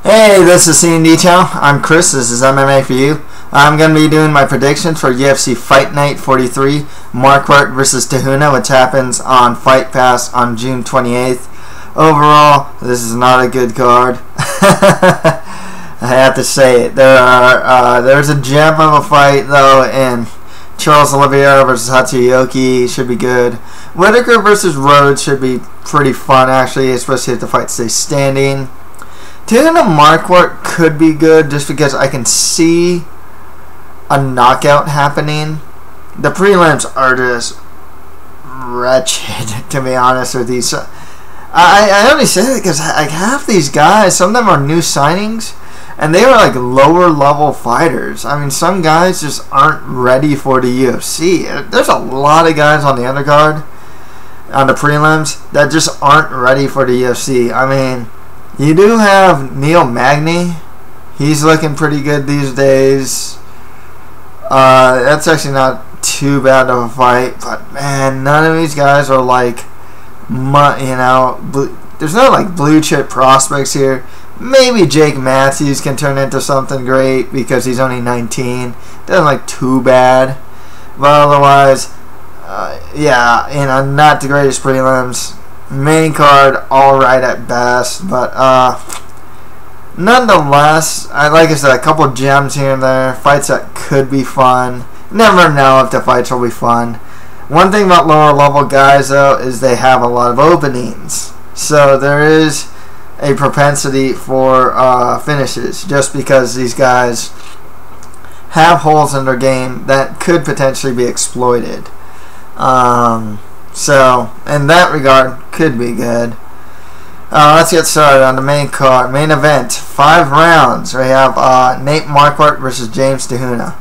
Hey, this is Indich. I'm Chris. This is MMA for you. I'm going to be doing my predictions for UFC Fight Night 43, Marquardt versus Huna, which happens on Fight Pass on June 28th. Overall, this is not a good card. I have to say it. There's a gem of a fight though, and Charles Oliveira versus Hatsu Hioki should be good. Whittaker versus Rhodes should be pretty fun actually, especially if the fight stays standing. Huna Marquardt could be good just because I can see a knockout happening. The prelims are just wretched, to be honest with you. So I only say that because like half these guys, some of them are new signings, and they were like lower level fighters. I mean, some guys just aren't ready for the UFC. There's a lot of guys on the undercard, on the prelims, that just aren't ready for the UFC. I mean, you do have Magny. He's looking pretty good these days. That's actually not too bad of a fight, but man, none of these guys are like, there's no like blue chip prospects here. Maybe Jake Matthews can turn into something great because he's only 19. Doesn't look too bad, but otherwise, yeah, not the greatest prelims. Main card, alright at best, but nonetheless, like I said, a couple gems here and there, fights that could be fun. Never know if the fights will be fun. One thing about lower level guys though is they have a lot of openings, so there is a propensity for finishes just because these guys have holes in their game that could potentially be exploited. So, in that regard, could be good. Let's get started on the main card. Main event, 5 rounds. We have Nate Marquardt versus James Huna.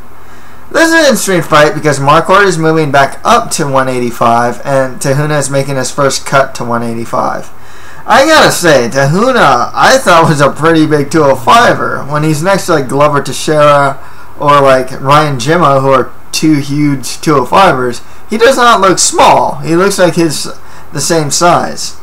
This is an interesting fight because Marquardt is moving back up to 185 and Huna is making his first cut to 185. I gotta say, Huna, I thought was a pretty big 205er. When he's next to like Glover Teixeira or like Ryan Jimmo, who are two huge 205ers, he does not look small. He looks like he's the same size.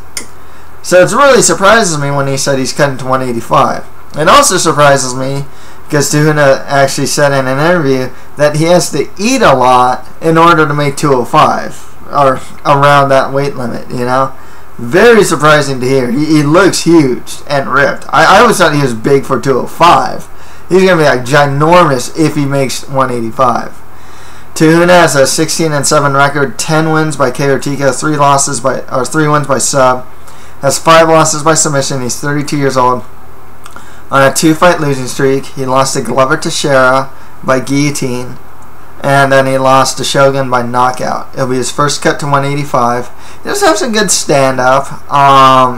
So it really surprises me when he said he's cutting to 185. It also surprises me because Huna actually said in an interview that he has to eat a lot in order to make 205 or around that weight limit, you know. Very surprising to hear. He looks huge and ripped. I always thought he was big for 205. He's going to be like ginormous if he makes 185. Huna has a 16-7 record, 10 wins by KO TKO, 3 wins by sub. Has 5 losses by submission. He's 32 years old. On a 2-fight losing streak, he lost to Glover Teixeira by guillotine, and then he lost to Shogun by knockout. It'll be his first cut to 185. He does have some good stand-up.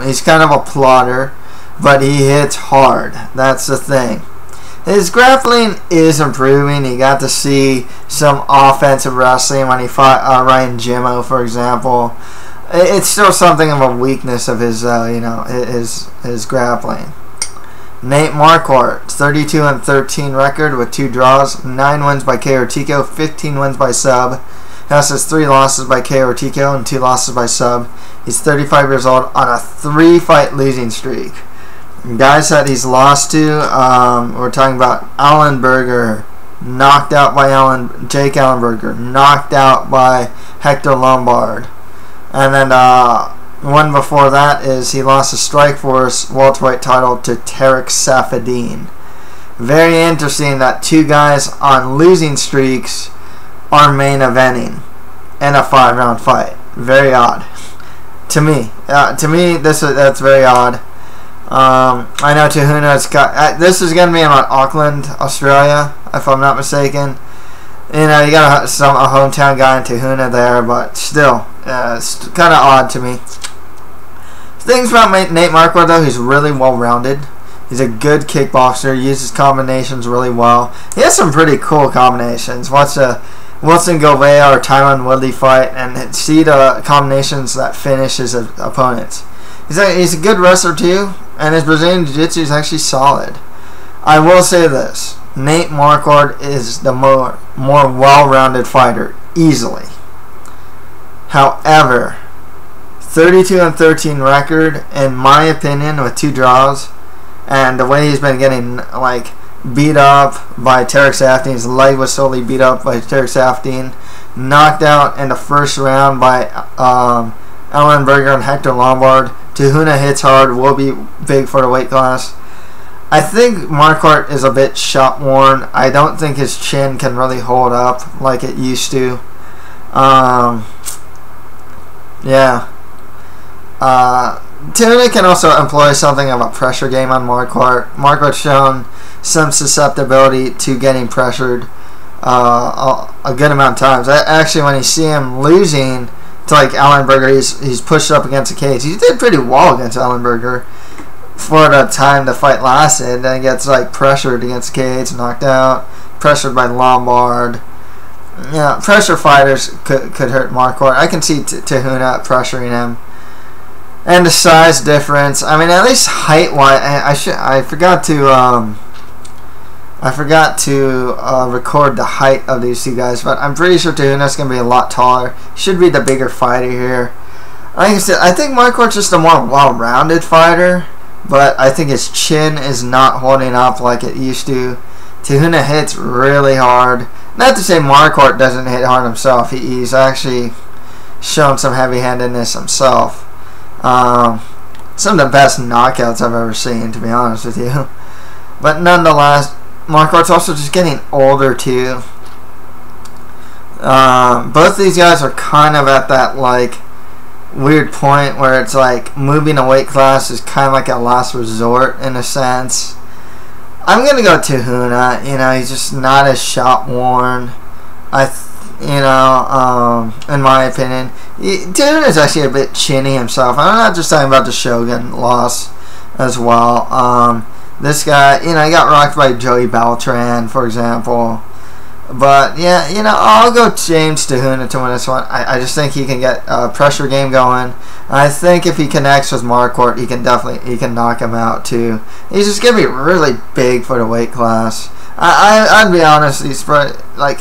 He's kind of a plotter, but he hits hard. That's the thing. His grappling is improving. He got to see some offensive wrestling when he fought Ryan Jimmo, for example. It's still something of a weakness of his, his grappling. Nate Marquardt, 32-13 record with 2 draws, 9 wins by KO TKO, 15 wins by sub. He also has 3 losses by KO TKO and 2 losses by sub. He's 35 years old on a 3-fight losing streak. Guys that he's lost to, we're talking about Allenberger, knocked out by Jake Allenberger, knocked out by Hector Lombard. And then one before that is he lost the Strikeforce welterweight title to Tarek Safadine. Very interesting that 2 guys on losing streaks are main eventing in a 5-round fight. Very odd. To me, that's very odd. I know Huna's got. This is going to be in Auckland, Australia, if I'm not mistaken. You know, you got a hometown guy in Huna there, but still, it's kind of odd to me. Things about Nate Marquardt though, he's really well-rounded. He's a good kickboxer. Uses combinations really well. He has some pretty cool combinations. Watch the Wilson Gouveia or Tyron Woodley fight and see the combinations that finish his opponents. He's a good wrestler too, and his Brazilian Jiu-Jitsu is actually solid. I will say this. Nate Marquardt is the more well-rounded fighter, easily. However, 32-13 record, in my opinion, with 2 draws, and the way he's been getting like beat up by Tarek Safdien. His leg was solely beat up by Tarek Safdien. Knocked out in the first round by Alan Berger and Hector Lombard. Huna hits hard, will be big for the weight class. I think Marquardt is a bit shot worn. I don't think his chin can really hold up like it used to. Yeah. Huna can also employ something of a pressure game on Marquardt. Marquardt's shown some susceptibility to getting pressured a good amount of times. Actually, when you see him losing to like Allenberger, he's pushed up against the cage. He did pretty well against Allenberger for the time the fight lasted. Then he gets like pressured against the cage, knocked out, pressured by Lombard. Yeah, pressure fighters could hurt Marquardt. I can see Huna pressuring him. And the size difference. I mean, at least height-wise, I forgot to record the height of these two guys, but I'm pretty sure Huna's gonna be a lot taller. Should be the bigger fighter here. Like I said, I think Marquardt's just a more well-rounded fighter, but I think his chin is not holding up like it used to. Huna hits really hard. Not to say Marquardt doesn't hit hard himself. He's actually shown some heavy-handedness himself. Some of the best knockouts I've ever seen, to be honest with you. But nonetheless, Marquardt's also just getting older too. Both these guys are kind of at that like weird point where it's like moving a weight class is kind of like a last resort in a sense. I'm gonna go Huna. You know, he's just not as shot worn. In my opinion, Huna is actually a bit chinny himself. I'm not just talking about the Shogun loss as well. This guy, he got rocked by Joey Beltran, for example. But yeah, I'll go James Huna to win this one. I just think he can get a pressure game going. I think if he connects with Marquardt, he can knock him out too. He's just gonna be really big for the weight class. I'd be honest, he's probably like.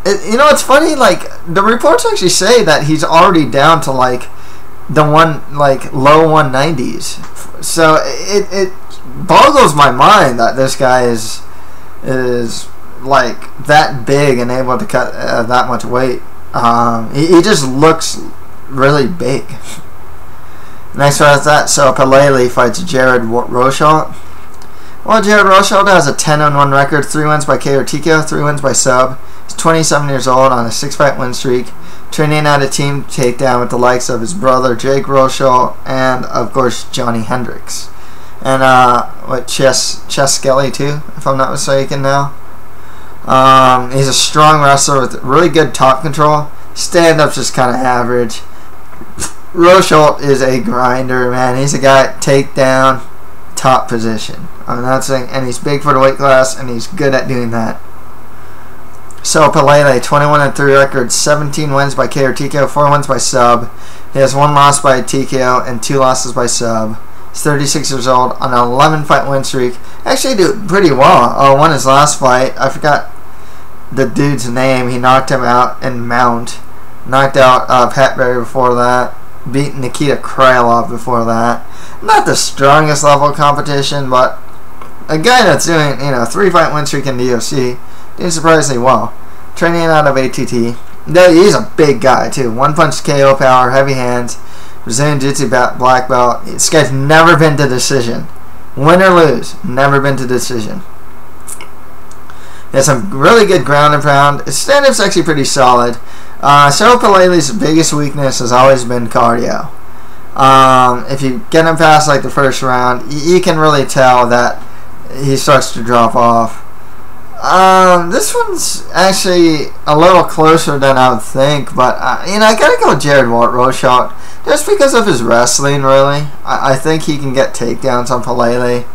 It's funny. Like the reports actually say that he's already down to like the low 190s. So it boggles my mind that this guy is like that big and able to cut that much weight. He just looks really big. Next fight is that. So Palelei fights Jared Rosholt. Well, Jared Rosholt has a 10-1 record, 3 wins by KO or TKO, 3 wins by sub. He's 27 years old on a 6-fight win streak, training at a team takedown with the likes of his brother Jake Rosholt and of course Johnny Hendricks. And Chess Skelly too, if I'm not mistaken now. He's a strong wrestler with really good top control. Stand-up's just kind of average. Rosholt is a grinder, man. He's a guy takedown, top position. I'm not saying, and he's big for the weight class, and he's good at doing that. So Palelei, 21-3 record, 17 wins by KO or TKO, 4 wins by sub. He has 1 loss by TKO and 2 losses by sub. He's 36 years old on an 11-fight win streak. Actually did pretty well. Won his last fight. I forgot the dude's name. He knocked him out in Mount. Knocked out Pat Berry before that. Beat Nikita Krylov before that. Not the strongest level of competition, but a guy that's doing, 3-fight win streak in the UFC, doing surprisingly well. Training out of ATT. He's a big guy too. 1-punch KO power, heavy hands, Brazilian Jiu-Jitsu black belt. This guy's never been to decision. Win or lose, never been to decision. He has some really good ground and pound. His stand-up's actually pretty solid. Cyril Palei's biggest weakness has always been cardio. If you get him past like the first round, you can really tell that he starts to drop off. This one's actually a little closer than I would think, but I gotta go with Jared Rosholt just because of his wrestling. Really, I think he can get takedowns on Palelei,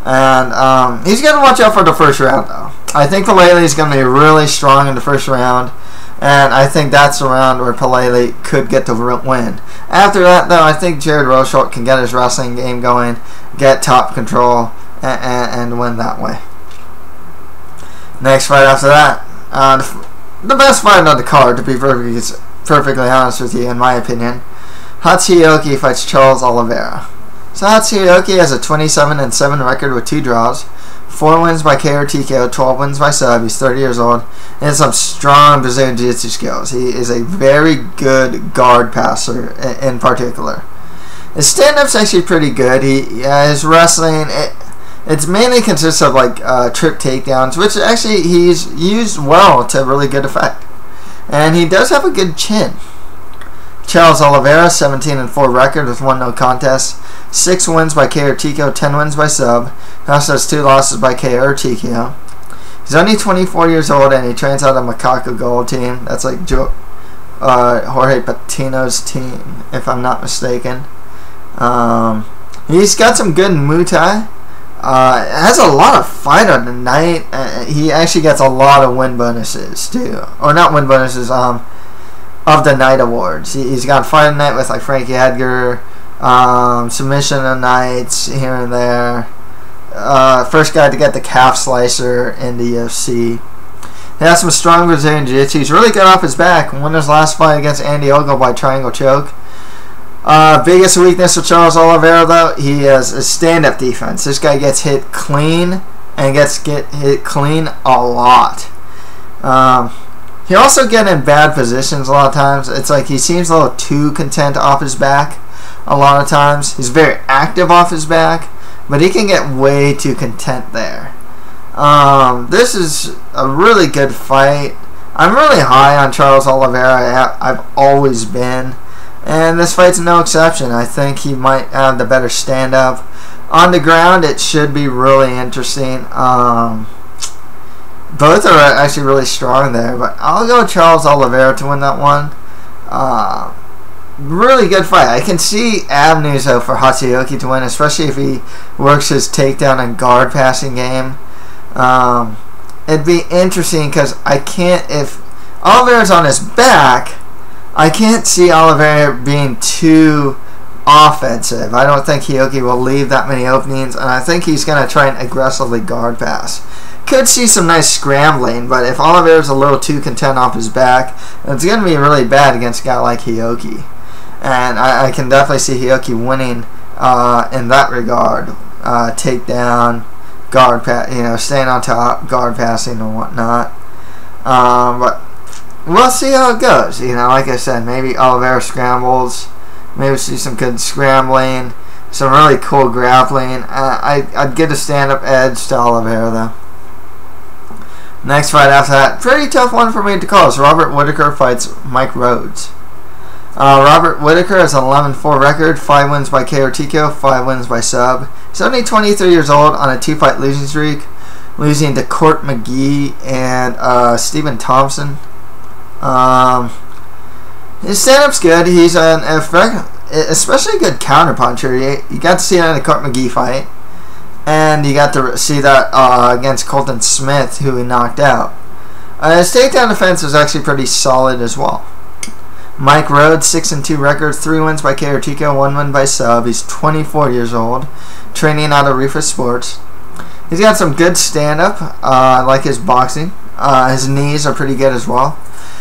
and he's gonna watch out for the first round though. I think Palelei is gonna be really strong in the first round, and I think that's the round where Palelei could get the win. After that though, I think Jared Rosholt can get his wrestling game going, get top control, and win that way. Next fight after that, the best fight on the card, to be perfectly honest with you, in my opinion. Hatsu Hioki fights Charles Oliveira. So Hioki has a 27-7 record with 2 draws, 4 wins by KO or TKO, 12 wins by sub. He's 30 years old, and has some strong Brazilian Jiu-Jitsu skills. He is a very good guard passer in particular. His stand-up's actually pretty good. His wrestling, it's mainly consists of like trip takedowns, which actually he's used well to really good effect. And he does have a good chin. Charles Oliveira, 17-4 record with 1 no contest, 6 wins by KO or TKO, 10 wins by sub. He also has 2 losses by KO or TKO. He's only 24 years old, and he trains out of Macaco Gold team. That's like Jorge Patino's team, if I'm not mistaken. He's got some good Muay Thai. Has a lot of fight on the night. He actually gets a lot of win bonuses too, or not win bonuses. Of the night awards. He's got fight on the night with like Frankie Edgar, submission on nights here and there. First guy to get the calf slicer in the UFC. He has some strong Brazilian Jiu-Jitsu. He's really good off his back. Won his last fight against Andy Ogle by triangle choke. Biggest weakness of Charles Oliveira, though, he has a stand-up defense. This guy gets hit clean and gets hit clean a lot. He also gets in bad positions a lot of times. It's like he seems a little too content off his back a lot of times. He's very active off his back, but he can get way too content there. This is a really good fight. I'm really high on Charles Oliveira. I've always been. And this fight's no exception. I think he might have the better stand-up. On the ground, it should be really interesting. Both are actually really strong there, but I'll go Charles Oliveira to win that one. Really good fight. I can see avenues though for Hioki to win, especially if he works his takedown and guard passing game. It'd be interesting because if Oliveira's on his back, I can't see Oliveira being too offensive. I don't think Hioki will leave that many openings, and I think he's going to try and aggressively guard pass. Could see some nice scrambling, but if Oliveira's a little too content off his back, it's going to be really bad against a guy like Hioki. And I can definitely see Hioki winning in that regard. Takedown, guard pass, staying on top, guard passing and whatnot. But we'll see how it goes. Like I said, maybe Oliveira scrambles. Maybe we'll see some good scrambling, some really cool grappling. I'd get a stand-up edge to Oliveira though. Next fight after that, pretty tough one for me to call, is Robert Whittaker fights Mike Rhodes. Robert Whittaker has an 11-4 record, 5 wins by KO or TKO, 5 wins by sub. He's only 23 years old on a 2-fight losing streak, losing to Court McGee and Stephen Thompson. His stand-up's good. He's especially a good counterpuncher. You got to see it in the Court McGee fight. And you got to see that against Colton Smith, who he knocked out. His takedown defense was actually pretty solid as well. Mike Rhodes, 6-2 record, 3 wins by KO or TKO, 1 win by sub. He's 24 years old, training out of Refa Sports. He's got some good stand-up. I like his boxing. His knees are pretty good as well.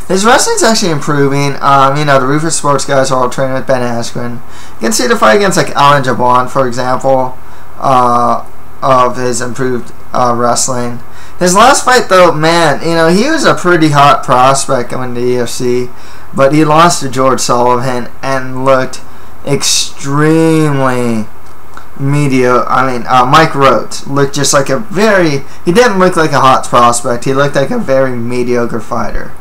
His wrestling's actually improving. The Refa Sports guys are all training with Ben Askren. You can see the fight against like Alan Jabon, for example, of his improved wrestling. His last fight, though, man, he was a pretty hot prospect coming to the UFC, but he lost to George Sullivan and looked extremely mediocre. Mike Rhodes looked just like he didn't look like a hot prospect. He looked like a very mediocre fighter.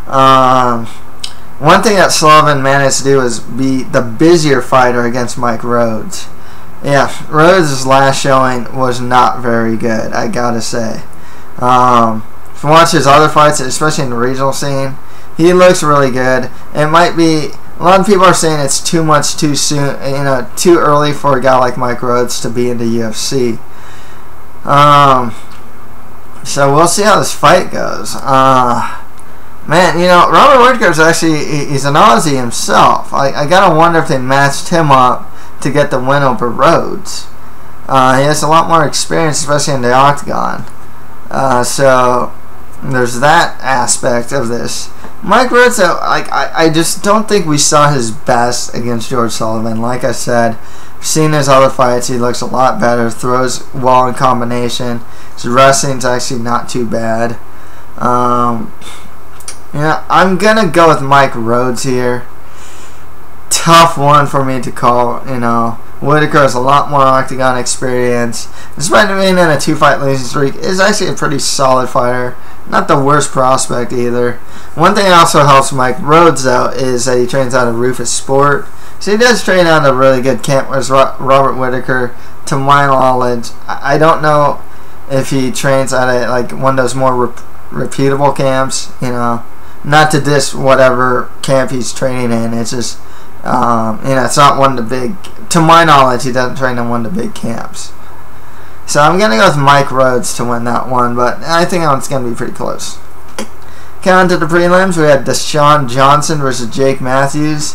One thing that Sullivan managed to do is be the busier fighter against Mike Rhodes. Yeah, Rhodes' last showing was not very good, I gotta say. If you watch his other fights, especially in the regional scene, he looks really good. It might be, a lot of people are saying it's too much too soon, too early for a guy like Mike Rhodes to be in the UFC. So we'll see how this fight goes. Man, Robert Whittaker's actually, he's an Aussie himself. I gotta wonder if they matched him up to get the win over Rhodes. He has a lot more experience, especially in the octagon. So there's that aspect of this. Mike Rhodes, I just don't think we saw his best against George Sullivan. Like I said, Seen his other fights, he looks a lot better. Throws well in combination. His wrestling's actually not too bad. Yeah, I'm gonna go with Mike Rhodes here. Tough one for me to call. You know, Whittaker has a lot more octagon experience. Despite being in a 2-fight losing streak, is actually a pretty solid fighter. Not the worst prospect either. One thing that also helps Mike Rhodes though is that he trains out of Rufus Sport. So he does train out of a really good camp. Whereas Robert Whittaker, to my knowledge, I don't know if he trains out of like one of those more reputable camps. You know, not to diss whatever camp he's training in. It's just you know, it's not one of the big. To my knowledge, he doesn't train in one of the big camps. So I'm gonna go with Mike Rhodes to win that one, but I think it's gonna be pretty close. Okay, on to the prelims. We had Dashon Johnson versus Jake Matthews.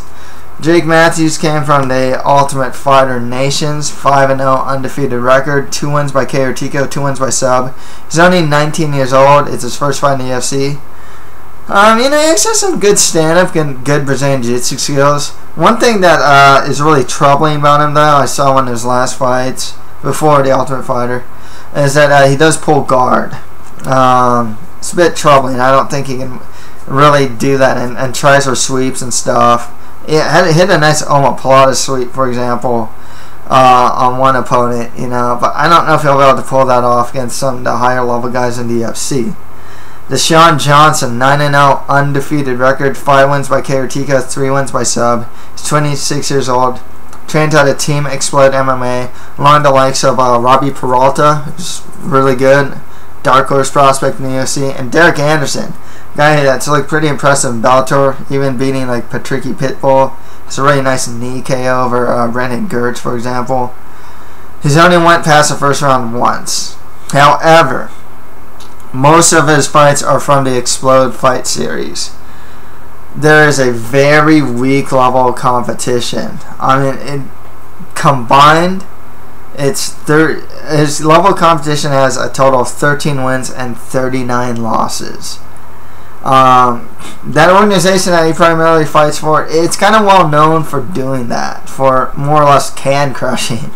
Jake Matthews came from the Ultimate Fighter Nations, 5-0 undefeated record, 2 wins by KO TKO, 2 wins by sub. He's only 19 years old. It's his first fight in the UFC. You know, he actually has some good stand-up and good Brazilian Jiu-Jitsu skills. One thing that is really troubling about him, though, I saw one of his last fights before the Ultimate Fighter, is that he does pull guard. It's a bit troubling. I don't think he can really do that and tries for sweeps and stuff. Yeah, hit a nice omoplata sweep, for example, on one opponent, you know, but I don't know if he'll be able to pull that off against some of the higher level guys in the UFC. Dashon Johnson, 9-0 undefeated record, 5 wins by KO TKO, 3 wins by sub. He's 26 years old. Trained out of Team Explode MMA, along the likes of Robbie Peralta, who's really good, dark horse prospect in the UFC, and Derek Anderson, guy that's like pretty impressive in Bellator, even beating like Patricky Pitbull. It's a really nice knee KO over Brandon Gertz, for example. He's only went past the first round once. However, most of his fights are from the Explode Fight Series. There is a very weak level of competition. I mean, combined, his level of competition has a total of 13 wins and 39 losses. That organization that he primarily fights for, it's kind of well known for doing that, for more or less can crushing.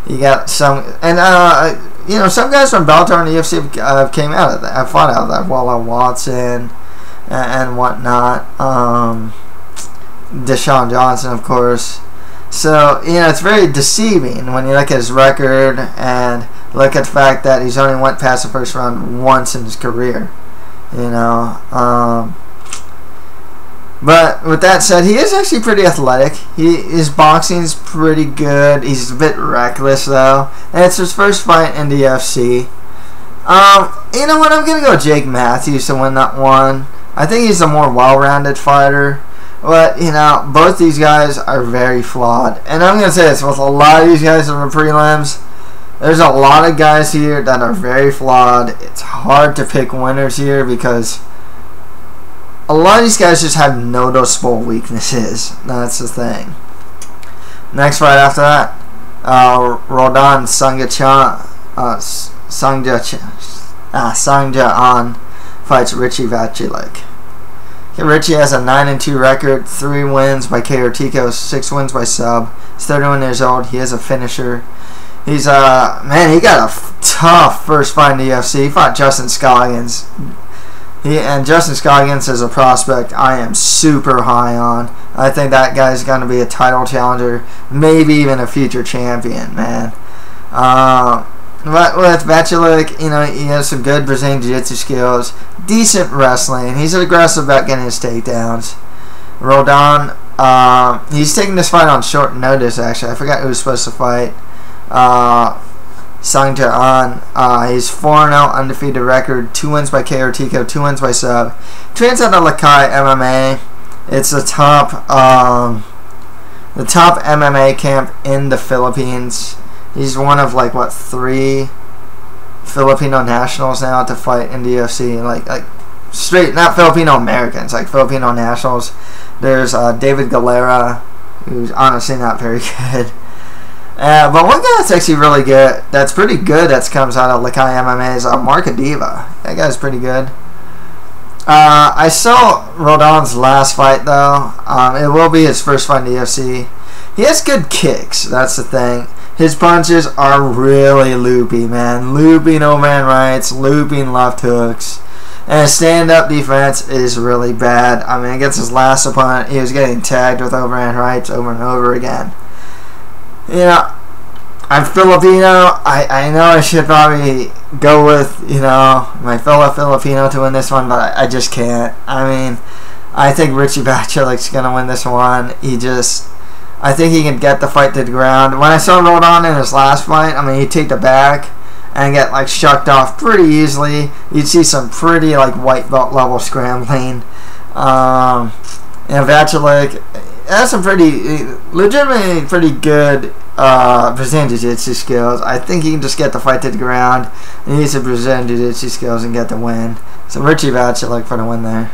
You got some, and you know, some guys from Bellator and the UFC came out of that, have fought out of that. Walla Watson and whatnot. Dashon Johnson, of course. So, you know, it's very deceiving when you look at his record and look at the fact that he's only went past the first round once in his career. You know, but with that said, he is actually pretty athletic. His boxing's pretty good. He's a bit reckless though, and it's his first fight in the UFC. You know what? I'm gonna go Jake Matthews to win that one. I think he's a more well-rounded fighter, but you know, both these guys are very flawed. And I'm gonna say this with a lot of these guys in the prelims. There's a lot of guys here that are very flawed. It's hard to pick winners here because a lot of these guys just have noticeable weaknesses. That's the thing. Next fight after that, Roldan Sangcha-an fights Richie Vaculik. Okay, Richie has a 9-2 record, 3 wins by KO TKO, 6 wins by sub. He's 31 years old. He is a finisher. He's man, he got a tough first fight in the UFC. He fought Justin Scoggins. Justin Scoggins is a prospect I am super high on. I think that guy's going to be a title challenger, maybe even a future champion, man. But with Vaculik, you know, he has some good Brazilian Jiu-Jitsu skills, decent wrestling. He's aggressive about getting his takedowns. Roldan, he's taking this fight on short notice, actually. I forgot who was supposed to fight. Sangcha-an, he's 4-0 undefeated record, 2 wins by KO TKO, 2 wins by sub. Trains out of Lakai MMA. It's the top MMA camp in the Philippines. He's one of like 3 Filipino nationals now to fight in the UFC. Like straight, not Filipino Americans, like Filipino nationals. There's David Galera, who's honestly not very good. But one guy that's actually really good, that's pretty good, that comes out of Lakai MMA is Marquardt. That guy's pretty good. I saw Roldan's last fight though. It will be his first fight in the UFC. He has good kicks. That's the thing. His punches are really loopy, man. Looping overhand rights, looping left hooks. And his stand-up defense is really bad. I mean, against his last opponent, he was getting tagged with overhand rights over and over again. You know, I'm Filipino. I know I should probably go with, you know, my fellow Filipino to win this one, but I just can't. I mean, I think Richie Vaculik's going to win this one. I think he can get the fight to the ground. When I saw Roldan in his last fight, I mean, he'd take the back and get, like, shucked off pretty easily. You'd see some pretty, like, white belt level scrambling. And Vaculik has some legitimately pretty good Brazilian Jiu-Jitsu skills. I think he can just get the fight to the ground. He needs some Brazilian Jiu-Jitsu skills and get the win. So Richie Vaculik for the win there.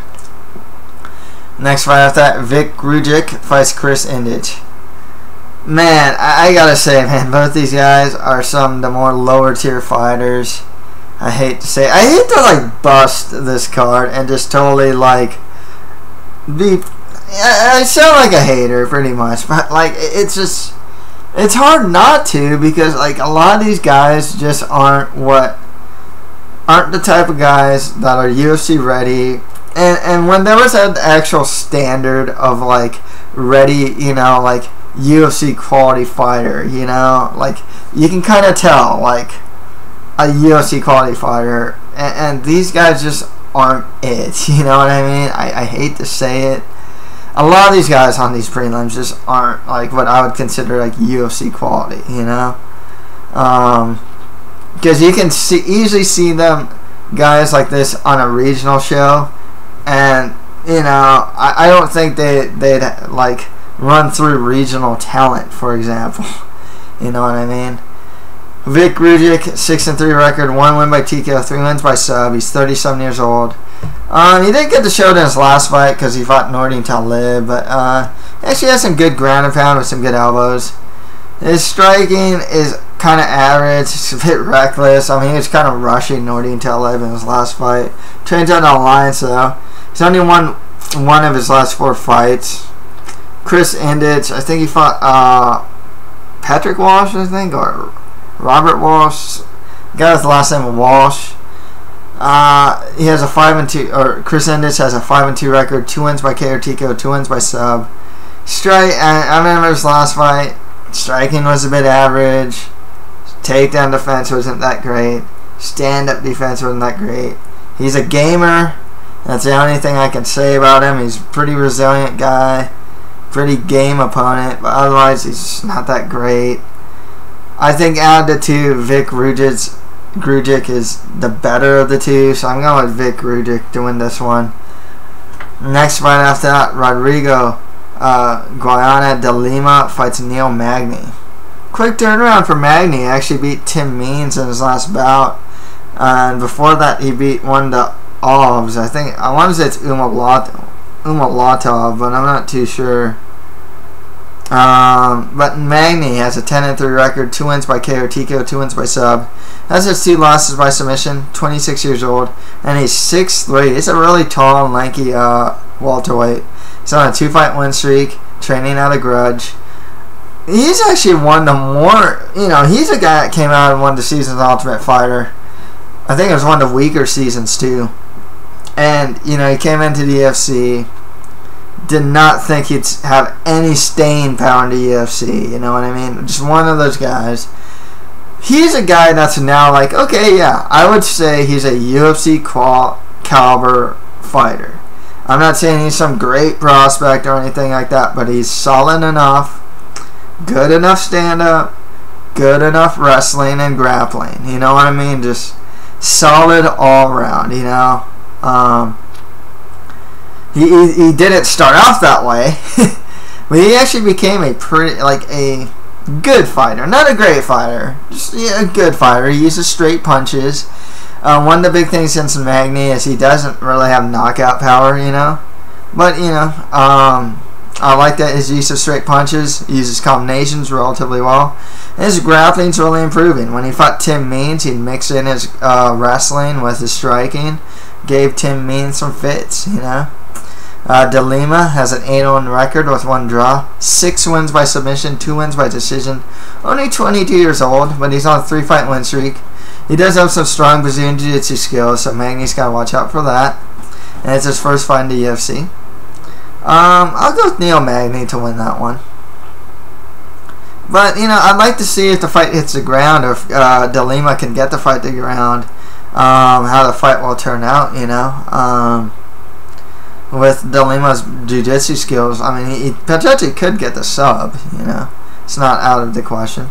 Next fight after that, Grujic fights Chris Indich. Man, I gotta say, man, both these guys are some of the more lower tier fighters. I hate to like bust this card and just totally like I sound like a hater pretty much, but like it's hard not to, because like a lot of these guys just aren't the type of guys that are UFC ready. And when there was an actual standard of like ready, you know, like UFC quality fighter, you know, like you can kind of tell like a UFC quality fighter, and these guys just aren't it, you know what I mean? I hate to say it. A lot of these guys on these prelims just aren't like what I would consider like UFC quality, you know? Because you can easily see them, guys like this, on a regional show, and you know, I don't think they'd like run through regional talent, for example. You know what I mean? Vic Grujic, 6-3 record, 1 win by TKO, 3 wins by sub. He's 37 years old. He didn't get the show in his last fight because he fought Nordin Talib, but he actually has some good ground and pound with some good elbows. His striking is kind of average. It's a bit reckless. I mean, he was kind of rushing Nordin Talib in his last fight. Trains out on Alliance, though. He's only won one of his last 4 fights. Chris Indich, I think he fought Patrick Walsh, I think, or Robert Walsh. The guy with the last name of Walsh. He has a 5-2, or Chris Indich has a 5-2 record, 2 wins by KO TKO, 2 wins by sub. I remember his last fight. Striking was a bit average. Takedown defense wasn't that great. Stand-up defense wasn't that great. He's a gamer. That's the only thing I can say about him. He's a pretty resilient guy. Pretty game opponent, but otherwise he's just not that great. I think out of the two, Vic Grujic is the better of the two, so I'm going with Vic Grujic to win this one. Next fight after that, Rodrigo Goiana de Lima fights Neil Magny. Quick turnaround for Magny. He actually beat Tim Means in his last bout, and before that he beat one of the Ovs. I want to say it's Umalatov, but I'm not too sure. But Magny has a 10-3 record, 2 wins by KO TKO, 2 wins by sub. Has his 2 losses by submission. 26 years old, and he's 6'3". He's a really tall and lanky welterweight. He's on a 2-fight win streak, training out of Grudge. He's actually one of the more, you know, he's a guy that came out and won the season's Ultimate Fighter. I think it was one of the weaker seasons too. And, you know, he came into the UFC, did not think he'd have any staying power in the UFC, you know what I mean? Just one of those guys. He's a guy that's now like, okay, yeah, I would say he's a UFC caliber fighter. I'm not saying he's some great prospect or anything like that, but he's solid enough, good enough stand-up, good enough wrestling and grappling, you know what I mean? Just solid all around, you know? He didn't start off that way, but he actually became a good fighter, not a great fighter, just a good fighter. He uses straight punches. One of the big things against Magny is he doesn't really have knockout power, you know, but you know, I like that his use of straight punches. He uses combinations relatively well. And his grappling's really improving. When he fought Tim Means, he'd mix in his wrestling with his striking. Gave Tim Means some fits, you know. De Lima has an 8-1 record with 1 draw, 6 wins by submission, 2 wins by decision. Only 22 years old, but he's on a 3-fight win streak. He does have some strong Brazilian Jiu-Jitsu skills, so Magny's got to watch out for that. And it's his first fight in the UFC. I'll go with Neil Magny to win that one. But, you know, I'd like to see if the fight hits the ground, or if De Lima can get the fight to the ground, how the fight will turn out, you know. With De Lima's jiu-jitsu skills, I mean, he potentially could get the sub, you know. It's not out of the question.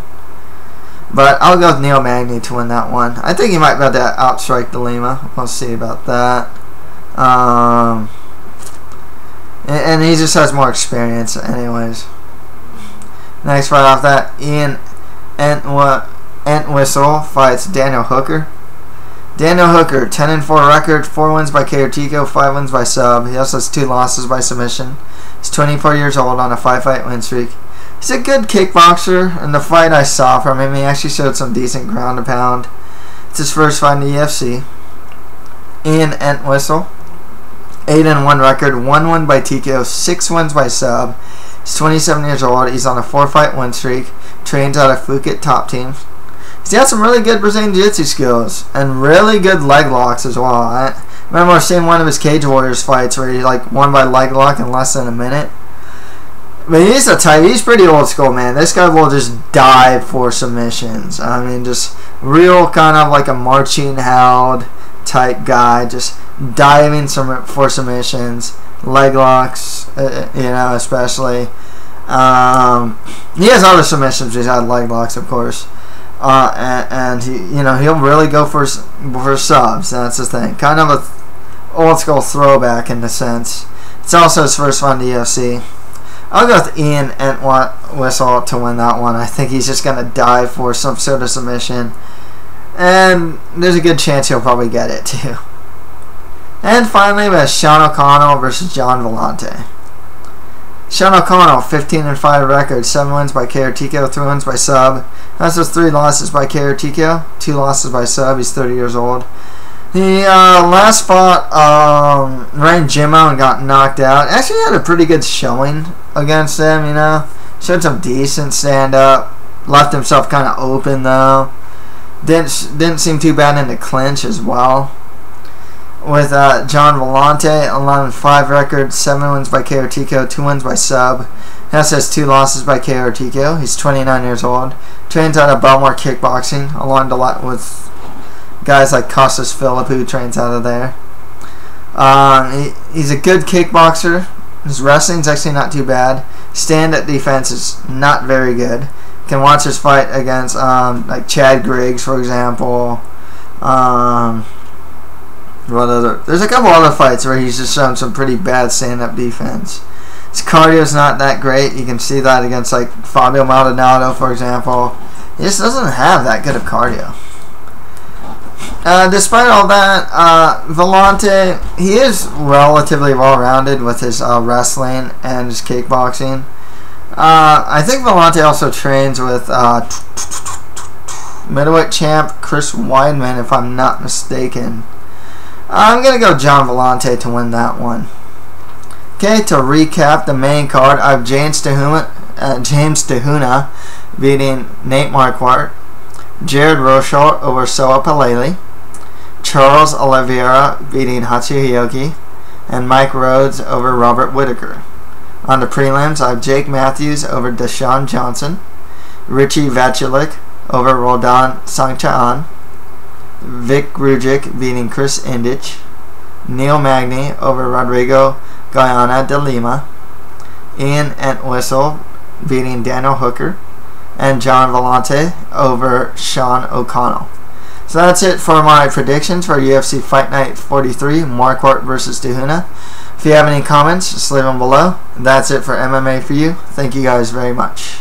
But I'll go with Neil Magny to win that one. I think he might be able to outstrike De Lima. We'll see about that. And he just has more experience anyways. Next fight off that, Ian Entwistle fights Daniel Hooker. Daniel Hooker, 10-4 record, 4 wins by KO, 5 wins by sub. He also has 2 losses by submission. He's 24 years old on a 5-fight win streak. He's a good kickboxer. In the fight I saw from him, he actually showed some decent ground and pound. It's his first fight in the UFC. Ian Entwistle, 8-1 record, 1 win by TKO, 6 wins by sub. He's 27 years old. He's on a 4-fight win streak. Trains out of Phuket top teams. He's got some really good Brazilian Jiu-Jitsu skills and really good leg locks as well. I remember seeing one of his Cage Warriors fights where he like won by leg lock in less than a minute. But he's a type. He's pretty old school, man. This guy will just dive for submissions. I mean, just real kind of like a marching held type guy, just diving for submissions, leg locks, you know, especially. He has other submissions besides leg locks, of course. And he, you know, he'll really go for subs. That's the thing. Kind of a old school throwback in a sense. It's also his first one to UFC. I'll go with Ian Entwistle to win that one. I think he's just gonna dive for some sort of submission, and there's a good chance he'll probably get it too. And finally, we have Sean O'Connell versus Gian Villante. Sean O'Connell, 15-5 record, 7 wins by KO, 3 wins by sub. That's just 3 losses by KO, 2 losses by sub. He's 30 years old. He last fought Ryan Jimmo and got knocked out. Actually had a pretty good showing against him, you know. Showed some decent stand-up. Left himself kind of open, though. Didn't seem too bad in the clinch as well. With Gian Villante, 11-5 record, 7 wins by KO, 2 wins by sub. He also has 2 losses by KO. He's 29 years old. Trains out of Belmore Kickboxing, along a lot with guys like Costas Phillip, who trains out of there. He's a good kickboxer. His wrestling's actually not too bad. Stand-up defense is not very good. You can watch his fight against like Chad Griggs, for example. What other? There's a couple other fights where he's just shown some pretty bad stand-up defense. His cardio's not that great. You can see that against like Fabio Maldonado, for example. He just doesn't have that good of cardio. Despite all that, Villante, he is relatively well-rounded with his wrestling and his kickboxing. I think Villante also trains with middleweight champ Chris Weidman, if I'm not mistaken. I'm going to go Gian Villante to win that one. Okay, to recap the main card, I have James Tehuna beating Nate Marquardt, Jared Rosholt over Soa Palelei, Charles Oliveira beating Hatsu Hioki, and Mike Rhodes over Robert Whittaker. On the prelims, I have Jake Matthews over Dashon Johnson, Richie Vaculik over Roldan Sangcha-an, Vic Grujic beating Chris Indich, Neil Magny over Rodrigo Goiana de Lima, Ian Entwistle beating Daniel Hooker, and Gian Villante over Sean O'Connell. So that's it for my predictions for UFC Fight Night 43, Marquardt versus Tehuna. If you have any comments, just leave them below. That's it for MMA for you. Thank you guys very much.